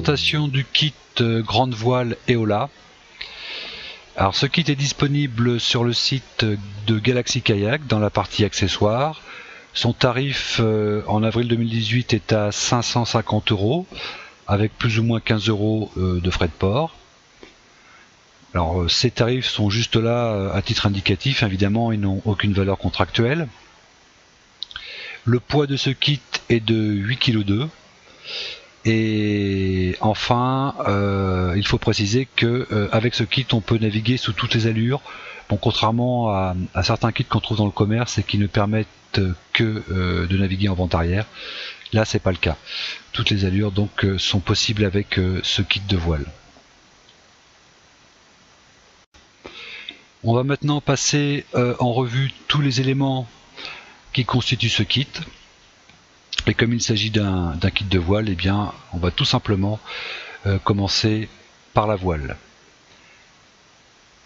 présentation du kit grande voile Eola. Alors ce kit est disponible sur le site de Galaxy Kayak dans la partie accessoires. Son tarif en avril 2018 est à 550 € avec plus ou moins 15 € de frais de port. Alors ces tarifs sont juste là à titre indicatif, évidemment ils n'ont aucune valeur contractuelle. Le poids de ce kit est de 8,2 kg. Et enfin, il faut préciser que avec ce kit, on peut naviguer sous toutes les allures. Bon, contrairement à certains kits qu'on trouve dans le commerce et qui ne permettent que de naviguer en vente arrière, là c'est pas le cas. Toutes les allures donc sont possibles avec ce kit de voile. On va maintenant passer en revue tous les éléments qui constituent ce kit. Et comme il s'agit d'un kit de voile, eh bien, on va tout simplement commencer par la voile.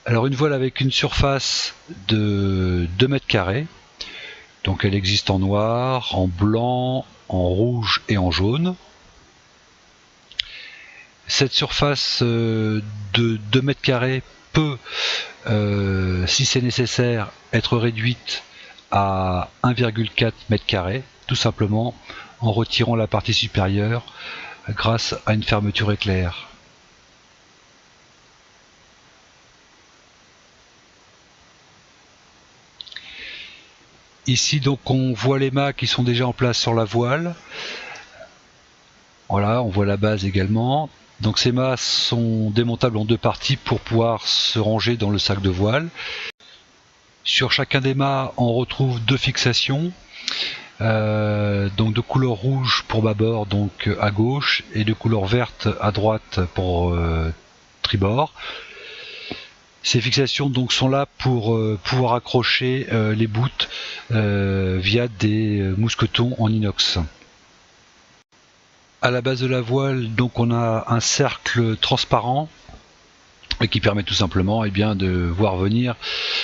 Alors une voile avec une surface de 2 mètres carrés. Donc elle existe en noir, en blanc, en rouge et en jaune. Cette surface de 2 mètres carrés peut, si c'est nécessaire, être réduite à 1,4 mètre carré, tout simplement en retirant la partie supérieure grâce à une fermeture éclair. Ici donc on voit les mâts qui sont déjà en place sur la voile. Voilà, on voit la base également. Donc ces mâts sont démontables en deux parties pour pouvoir se ranger dans le sac de voile. Sur chacun des mâts on retrouve deux fixations. Donc de couleur rouge pour bâbord, donc à gauche, et de couleur verte à droite pour tribord. Ces fixations donc sont là pour pouvoir accrocher les bouts via des mousquetons en inox. À la base de la voile, donc on a un cercle transparent et qui permet tout simplement de voir venir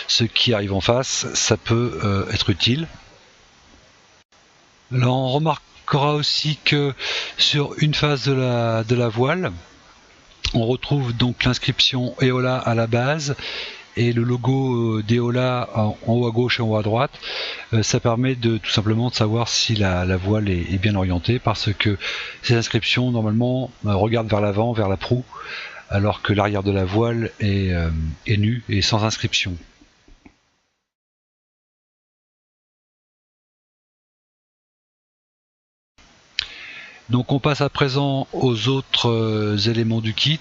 ce qui arrive en face. Ça peut être utile. Alors on remarquera aussi que sur une face de la voile, on retrouve donc l'inscription Eola à la base et le logo d'Eola en haut à gauche et en haut à droite. Ça permet tout simplement de savoir si la voile est bien orientée, parce que ces inscriptions normalement regardent vers l'avant, vers la proue, alors que l'arrière de la voile est nu et sans inscription. Donc on passe à présent aux autres éléments du kit,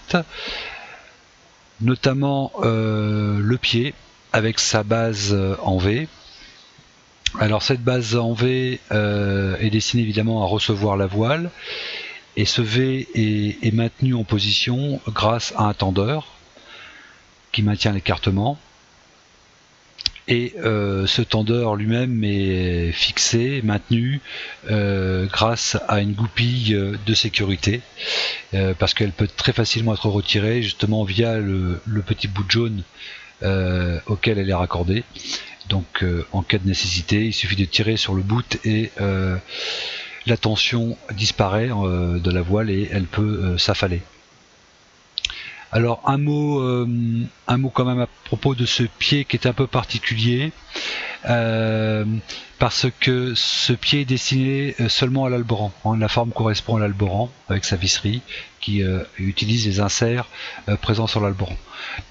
notamment le pied avec sa base en V. Alors cette base en V est destinée évidemment à recevoir la voile, et ce V est maintenu en position grâce à un tendeur qui maintient l'écartement. Et ce tendeur lui-même est fixé, maintenu grâce à une goupille de sécurité, parce qu'elle peut très facilement être retirée justement via le petit bout jaune auquel elle est raccordée. Donc en cas de nécessité, il suffit de tirer sur le bout et la tension disparaît de la voile et elle peut s'affaler. Alors un mot quand même à propos de ce pied qui est un peu particulier, parce que ce pied est destiné seulement à l'alboran. La forme correspond à l'alboran avec sa visserie qui utilise les inserts présents sur l'alboran.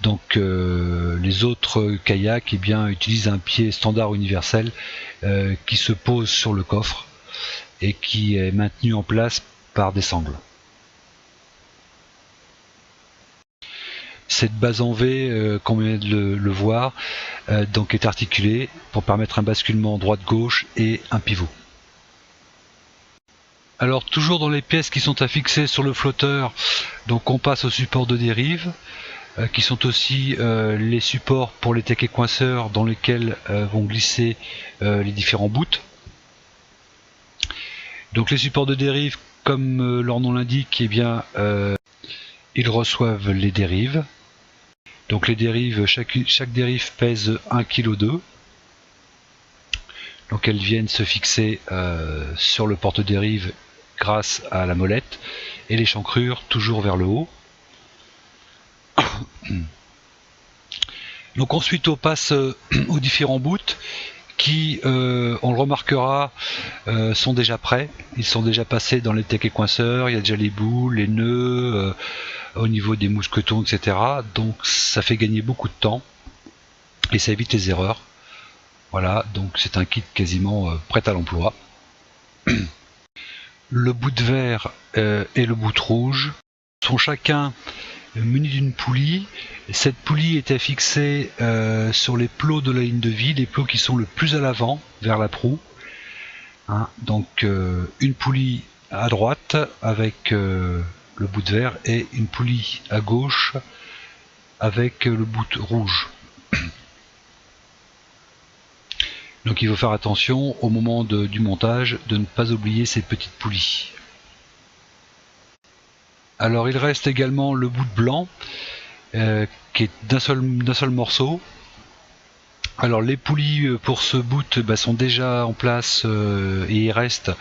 Donc les autres kayaks utilisent un pied standard universel qui se pose sur le coffre et qui est maintenu en place par des sangles. Cette base en V, comme on vient de le voir, donc est articulée pour permettre un basculement droite-gauche et un pivot. Alors toujours dans les pièces qui sont affixées sur le flotteur, donc on passe aux supports de dérive, qui sont aussi les supports pour les taquets coinceurs dans lesquels vont glisser les différents bouts. Donc les supports de dérive, comme leur nom l'indique, ils reçoivent les dérives. Donc les dérives, chaque dérive pèse 1,2 kg. Donc elles viennent se fixer sur le porte-dérive grâce à la molette et l'échancrure toujours vers le haut. Donc ensuite on passe aux différents bouts qui, on le remarquera, sont déjà prêts. Ils sont déjà passés dans les tecs et coinceurs, il y a déjà les boules, les nœuds, au niveau des mousquetons, etc. Donc ça fait gagner beaucoup de temps et ça évite les erreurs. Voilà, donc c'est un kit quasiment prêt à l'emploi. Le bout de vert et le bout rouge sont chacun munis d'une poulie. Cette poulie était fixée sur les plots de la ligne de vie, les plots qui sont le plus à l'avant vers la proue. Hein, donc une poulie à droite avec le bout de vert et une poulie à gauche avec le bout rouge. Donc il faut faire attention au moment du montage de ne pas oublier ces petites poulies. Alors il reste également le bout de blanc qui est d'un seul morceau. Alors les poulies pour ce bout sont déjà en place et ils restent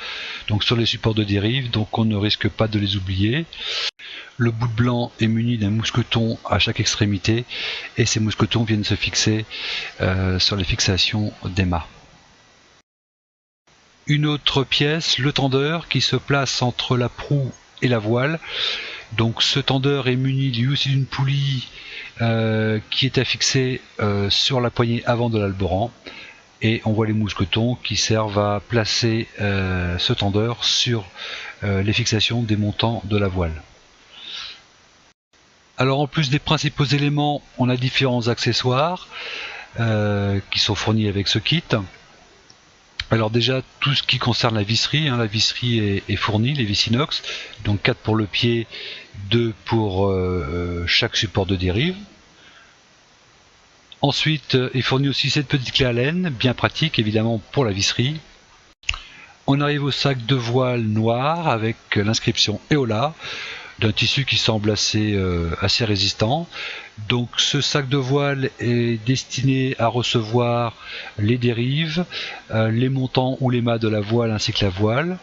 donc sur les supports de dérive, donc on ne risque pas de les oublier. Le bout de blanc est muni d'un mousqueton à chaque extrémité et ces mousquetons viennent se fixer sur les fixations des mâts. Une autre pièce, le tendeur, qui se place entre la proue et la voile. Donc ce tendeur est muni lui aussi d'une poulie qui est affixée sur la poignée avant de l'alboran. Et on voit les mousquetons qui servent à placer ce tendeur sur les fixations des montants de la voile. Alors en plus des principaux éléments, on a différents accessoires qui sont fournis avec ce kit. Alors déjà tout ce qui concerne la visserie, la visserie est fournie, les vis inox, donc 4 pour le pied, 2 pour chaque support de dérive. Ensuite est fournie aussi cette petite clé Allen, bien pratique évidemment pour la visserie. On arrive au sac de voile noir avec l'inscription Eola, d'un tissu qui semble assez résistant. Donc ce sac de voile est destiné à recevoir les dérives, les montants ou les mâts de la voile ainsi que la voile.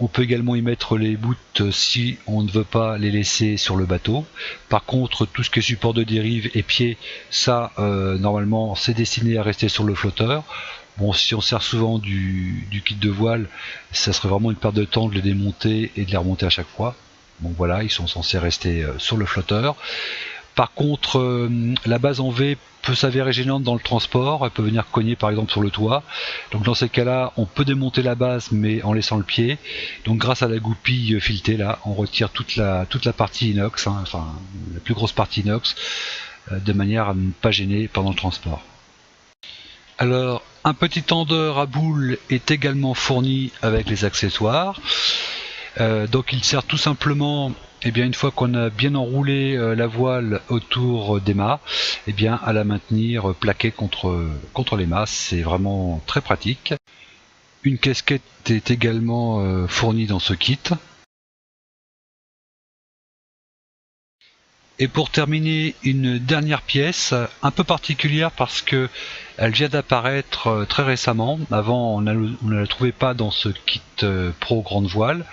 On peut également y mettre les bouts si on ne veut pas les laisser sur le bateau. Par contre, tout ce qui est support de dérive et pied, ça normalement c'est destiné à rester sur le flotteur. Bon, si on sert souvent du kit de voile, ça serait vraiment une perte de temps de les démonter et de les remonter à chaque fois. Donc voilà, ils sont censés rester sur le flotteur. Par contre, la base en V peut s'avérer gênante dans le transport, elle peut venir cogner par exemple sur le toit. Donc dans ces cas-là, on peut démonter la base mais en laissant le pied. Donc grâce à la goupille filetée là, on retire toute la partie inox, enfin la plus grosse partie inox, de manière à ne pas gêner pendant le transport. Alors un petit tendeur à boule est également fourni avec les accessoires. Donc il sert tout simplement, une fois qu'on a bien enroulé la voile autour des mâts, à la maintenir plaquée contre les mâts. C'est vraiment très pratique. Une casquette est également fournie dans ce kit. Et pour terminer, une dernière pièce un peu particulière parce que elle vient d'apparaître très récemment. Avant, on ne la trouvait pas dans ce kit Pro Grande Voile.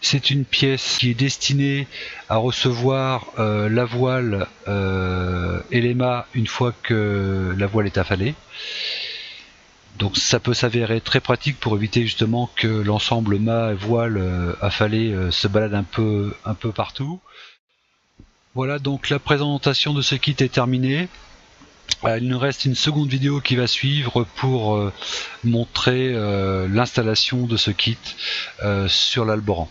C'est une pièce qui est destinée à recevoir la voile et les mâts une fois que la voile est affalée. Donc ça peut s'avérer très pratique pour éviter justement que l'ensemble mât et voile affalé se balade un peu partout. Voilà, donc la présentation de ce kit est terminée. Il nous reste une seconde vidéo qui va suivre pour montrer l'installation de ce kit sur l'Alboran.